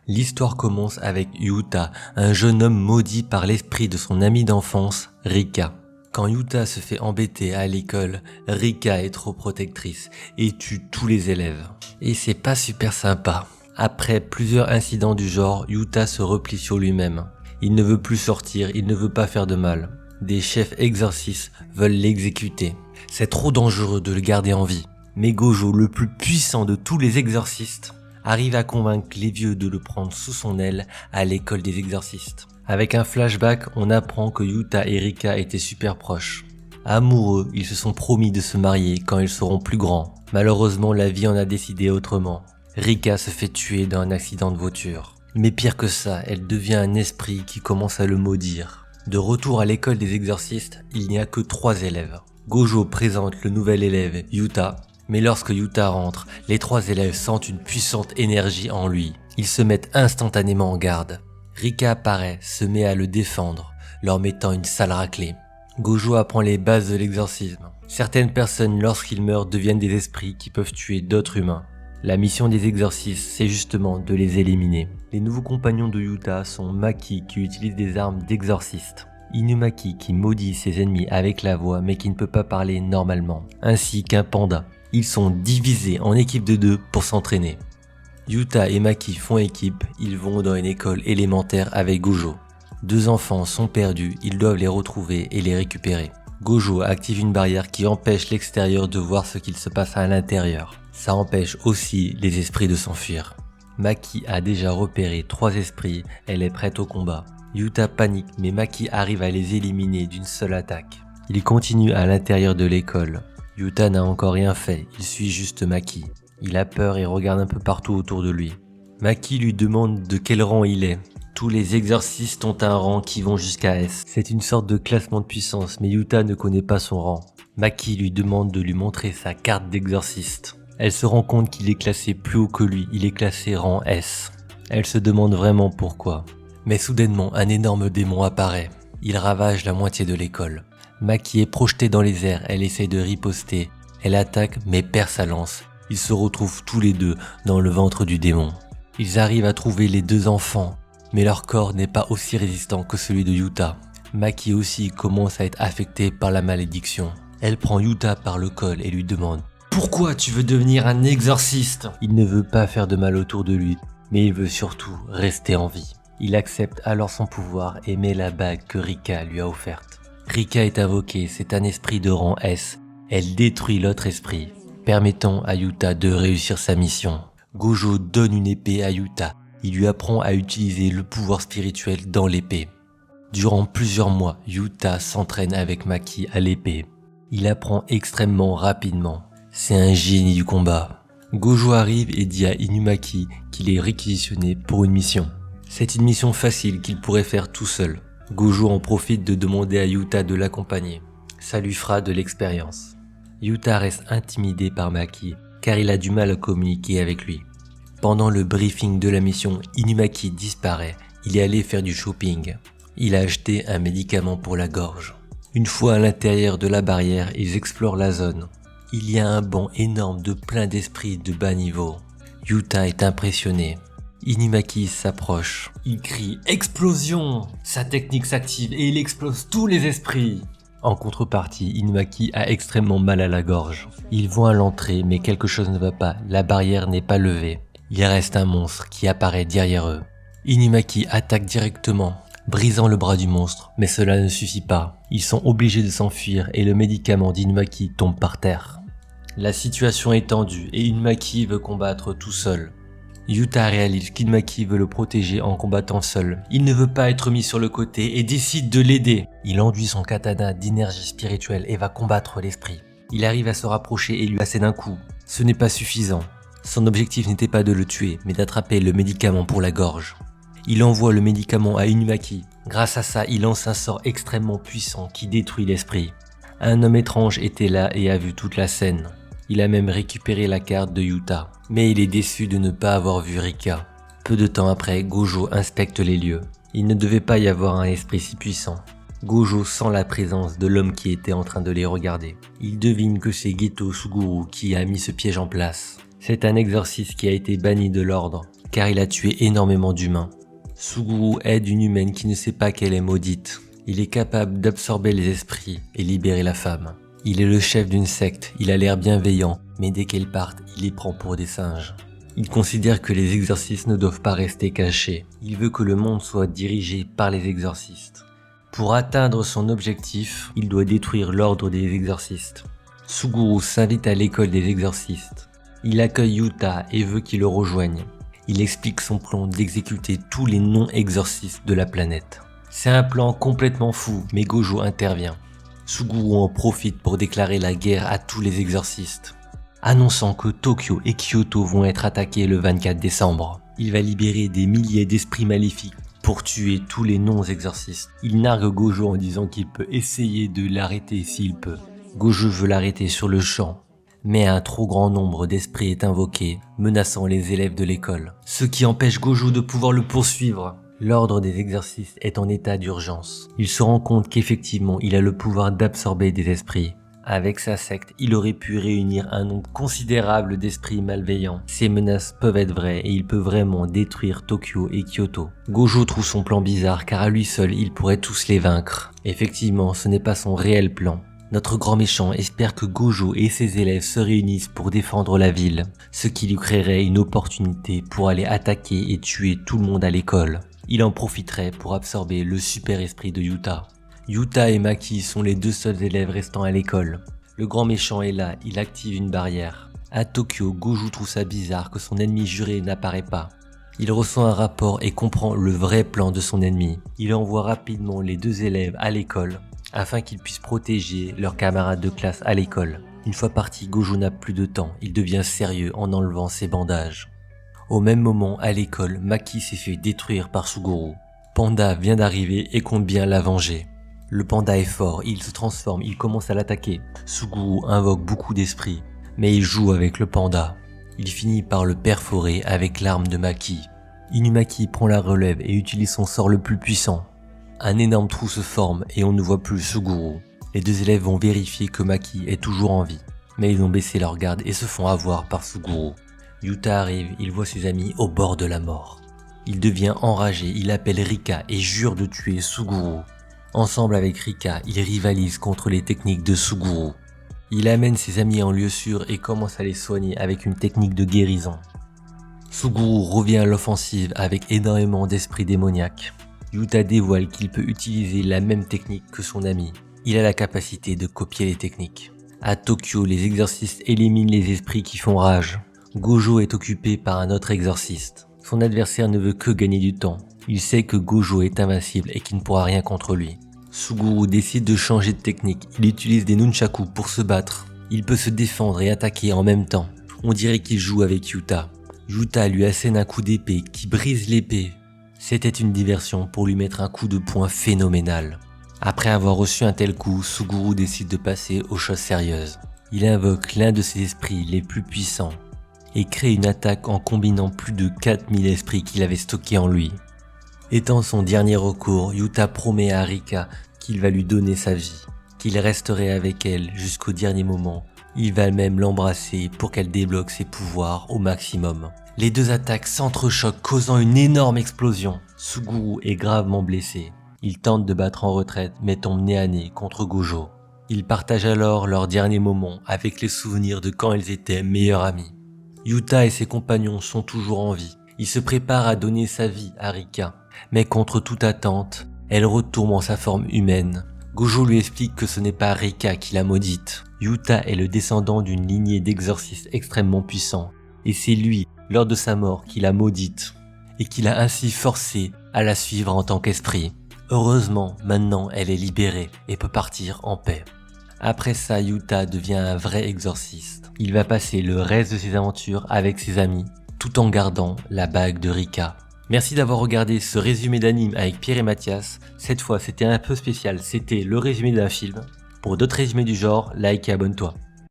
L'histoire commence avec Yuta, un jeune homme maudit par l'esprit de son ami d'enfance, Rika. Quand Yuta se fait embêter à l'école, Rika est trop protectrice et tue tous les élèves. Et c'est pas super sympa. Après plusieurs incidents du genre, Yuta se replie sur lui-même. Il ne veut plus sortir, il ne veut pas faire de mal. Des chefs exorcistes veulent l'exécuter. C'est trop dangereux de le garder en vie. Mais Gojo, le plus puissant de tous les exorcistes, arrive à convaincre les vieux de le prendre sous son aile à l'école des exorcistes. Avec un flashback, on apprend que Yuta et Rika étaient super proches. Amoureux, ils se sont promis de se marier quand ils seront plus grands. Malheureusement, la vie en a décidé autrement. Rika se fait tuer dans un accident de voiture. Mais pire que ça, elle devient un esprit qui commence à le maudire. De retour à l'école des exorcistes, il n'y a que 3 élèves. Gojo présente le nouvel élève, Yuta. Mais lorsque Yuta rentre, les 3 élèves sentent une puissante énergie en lui. Ils se mettent instantanément en garde. Rika apparaît, se met à le défendre, leur mettant une sale raclée. Gojo apprend les bases de l'exorcisme. Certaines personnes, lorsqu'ils meurent, deviennent des esprits qui peuvent tuer d'autres humains. La mission des exorcistes, c'est justement de les éliminer. Les nouveaux compagnons de Yuta sont Maki qui utilise des armes d'exorciste, Inumaki qui maudit ses ennemis avec la voix mais qui ne peut pas parler normalement, ainsi qu'un panda. Ils sont divisés en équipes de 2 pour s'entraîner. Yuta et Maki font équipe, ils vont dans une école élémentaire avec Gojo. 2 enfants sont perdus, ils doivent les retrouver et les récupérer. Gojo active une barrière qui empêche l'extérieur de voir ce qu'il se passe à l'intérieur. Ça empêche aussi les esprits de s'enfuir. Maki a déjà repéré 3 esprits, elle est prête au combat. Yuta panique mais Maki arrive à les éliminer d'une seule attaque. Il continue à l'intérieur de l'école. Yuta n'a encore rien fait, il suit juste Maki. Il a peur et regarde un peu partout autour de lui. Maki lui demande de quel rang il est. Tous les exorcistes ont un rang qui vont jusqu'à S. C'est une sorte de classement de puissance, mais Yuta ne connaît pas son rang. Maki lui demande de lui montrer sa carte d'exorciste. Elle se rend compte qu'il est classé plus haut que lui, il est classé rang S. Elle se demande vraiment pourquoi. Mais soudainement, un énorme démon apparaît. Il ravage la moitié de l'école. Maki est projetée dans les airs, elle essaie de riposter. Elle attaque mais perd sa lance. Ils se retrouvent tous les deux dans le ventre du démon. Ils arrivent à trouver les 2 enfants, mais leur corps n'est pas aussi résistant que celui de Yuta. Maki aussi commence à être affectée par la malédiction. Elle prend Yuta par le col et lui demande « Pourquoi tu veux devenir un exorciste ?» Il ne veut pas faire de mal autour de lui, mais il veut surtout rester en vie. Il accepte alors son pouvoir et met la bague que Rika lui a offerte. Rika est invoquée, c'est un esprit de rang S. Elle détruit l'autre esprit, permettant à Yuta de réussir sa mission. Gojo donne une épée à Yuta. Il lui apprend à utiliser le pouvoir spirituel dans l'épée. Durant plusieurs mois, Yuta s'entraîne avec Maki à l'épée. Il apprend extrêmement rapidement. C'est un génie du combat. Gojo arrive et dit à Inumaki qu'il est réquisitionné pour une mission. C'est une mission facile qu'il pourrait faire tout seul. Gojo en profite de demander à Yuta de l'accompagner. Ça lui fera de l'expérience. Yuta reste intimidé par Maki car il a du mal à communiquer avec lui. Pendant le briefing de la mission, Inumaki disparaît. Il est allé faire du shopping. Il a acheté un médicament pour la gorge. Une fois à l'intérieur de la barrière, ils explorent la zone. Il y a un banc énorme de plein d'esprits de bas niveau. Yuta est impressionné. Inumaki s'approche. Il crie « Explosion !» Sa technique s'active et il explose tous les esprits. En contrepartie, Inumaki a extrêmement mal à la gorge. Ils vont à l'entrée mais quelque chose ne va pas, la barrière n'est pas levée. Il reste un monstre qui apparaît derrière eux. Inumaki attaque directement, brisant le bras du monstre, mais cela ne suffit pas. Ils sont obligés de s'enfuir et le médicament d'Inumaki tombe par terre. La situation est tendue et Inumaki veut combattre tout seul. Yuta réalise qu'Inumaki veut le protéger en combattant seul. Il ne veut pas être mis sur le côté et décide de l'aider. Il enduit son katana d'énergie spirituelle et va combattre l'esprit. Il arrive à se rapprocher et lui assène un coup. Ce n'est pas suffisant. Son objectif n'était pas de le tuer, mais d'attraper le médicament pour la gorge. Il envoie le médicament à Inumaki. Grâce à ça, il lance un sort extrêmement puissant qui détruit l'esprit. Un homme étrange était là et a vu toute la scène. Il a même récupéré la carte de Yuta. Mais il est déçu de ne pas avoir vu Rika. Peu de temps après, Gojo inspecte les lieux. Il ne devait pas y avoir un esprit si puissant. Gojo sent la présence de l'homme qui était en train de les regarder. Il devine que c'est Geto Suguru qui a mis ce piège en place. C'est un exorciste qui a été banni de l'ordre. car il a tué énormément d'humains. Suguru aide une humaine qui ne sait pas qu'elle est maudite. Il est capable d'absorber les esprits et libérer la femme. Il est le chef d'une secte, il a l'air bienveillant, mais dès qu'elle part, il les prend pour des singes. Il considère que les exorcistes ne doivent pas rester cachés. Il veut que le monde soit dirigé par les exorcistes. Pour atteindre son objectif, il doit détruire l'ordre des exorcistes. Suguru s'invite à l'école des exorcistes. Il accueille Yuta et veut qu'il le rejoigne. Il explique son plan d'exécuter tous les non-exorcistes de la planète. C'est un plan complètement fou, mais Gojo intervient. Suguru en profite pour déclarer la guerre à tous les exorcistes, annonçant que Tokyo et Kyoto vont être attaqués le 24 décembre. Il va libérer des milliers d'esprits maléfiques pour tuer tous les non-exorcistes. Il nargue Gojo en disant qu'il peut essayer de l'arrêter s'il peut. Gojo veut l'arrêter sur le champ, mais un trop grand nombre d'esprits est invoqué, menaçant les élèves de l'école, ce qui empêche Gojo de pouvoir le poursuivre. L'ordre des exorcistes est en état d'urgence. Il se rend compte qu'effectivement, il a le pouvoir d'absorber des esprits. Avec sa secte, il aurait pu réunir un nombre considérable d'esprits malveillants. Ces menaces peuvent être vraies et il peut vraiment détruire Tokyo et Kyoto. Gojo trouve son plan bizarre car à lui seul, il pourrait tous les vaincre. Effectivement, ce n'est pas son réel plan. Notre grand méchant espère que Gojo et ses élèves se réunissent pour défendre la ville, ce qui lui créerait une opportunité pour aller attaquer et tuer tout le monde à l'école. Il en profiterait pour absorber le super esprit de Yuta. Yuta et Maki sont les deux seuls élèves restant à l'école. Le grand méchant est là, il active une barrière. À Tokyo, Gojo trouve ça bizarre que son ennemi juré n'apparaît pas. Il reçoit un rapport et comprend le vrai plan de son ennemi. Il envoie rapidement les deux élèves à l'école afin qu'ils puissent protéger leurs camarades de classe à l'école. Une fois parti, Gojo n'a plus de temps, il devient sérieux en enlevant ses bandages. Au même moment, à l'école, Maki s'est fait détruire par Suguru. Panda vient d'arriver et compte bien la venger. Le panda est fort, il se transforme, il commence à l'attaquer. Suguru invoque beaucoup d'esprits, mais il joue avec le panda. Il finit par le perforer avec l'arme de Maki. Inumaki prend la relève et utilise son sort le plus puissant. Un énorme trou se forme et on ne voit plus Suguru. Les deux élèves vont vérifier que Maki est toujours en vie, mais ils ont baissé leur garde et se font avoir par Suguru. Yuta arrive, il voit ses amis au bord de la mort. Il devient enragé, il appelle Rika et jure de tuer Suguru. Ensemble avec Rika, il rivalise contre les techniques de Suguru. Il amène ses amis en lieu sûr et commence à les soigner avec une technique de guérison. Suguru revient à l'offensive avec énormément d'esprits démoniaques. Yuta dévoile qu'il peut utiliser la même technique que son ami. Il a la capacité de copier les techniques. À Tokyo, les exorcistes éliminent les esprits qui font rage. Gojo est occupé par un autre exorciste. Son adversaire ne veut que gagner du temps. Il sait que Gojo est invincible et qu'il ne pourra rien contre lui. Suguru décide de changer de technique. Il utilise des nunchaku pour se battre. Il peut se défendre et attaquer en même temps. On dirait qu'il joue avec Yuta. Yuta lui assène un coup d'épée qui brise l'épée. C'était une diversion pour lui mettre un coup de poing phénoménal. Après avoir reçu un tel coup, Suguru décide de passer aux choses sérieuses. Il invoque l'un de ses esprits les plus puissants et crée une attaque en combinant plus de 4000 esprits qu'il avait stockés en lui. Étant son dernier recours, Yuta promet à Rika qu'il va lui donner sa vie, qu'il resterait avec elle jusqu'au dernier moment. Il va même l'embrasser pour qu'elle débloque ses pouvoirs au maximum. Les deux attaques s'entrechoquent, causant une énorme explosion. Suguru est gravement blessé. Il tente de battre en retraite mais tombe nez à nez contre Gojo. Ils partagent alors leurs derniers moments avec les souvenirs de quand ils étaient meilleurs amis. Yuta et ses compagnons sont toujours en vie. Il se prépare à donner sa vie à Rika, mais contre toute attente, elle retourne en sa forme humaine. Gojo lui explique que ce n'est pas Rika qui l'a maudite. Yuta est le descendant d'une lignée d'exorcistes extrêmement puissants, et c'est lui, lors de sa mort, qui l'a maudite, et qui l'a ainsi forcé à la suivre en tant qu'esprit. Heureusement, maintenant elle est libérée et peut partir en paix. Après ça, Yuta devient un vrai exorciste. Il va passer le reste de ses aventures avec ses amis, tout en gardant la bague de Rika. Merci d'avoir regardé ce résumé d'anime avec Pierre et Mathias. Cette fois, c'était un peu spécial, c'était le résumé d'un film. Pour d'autres résumés du genre, like et abonne-toi.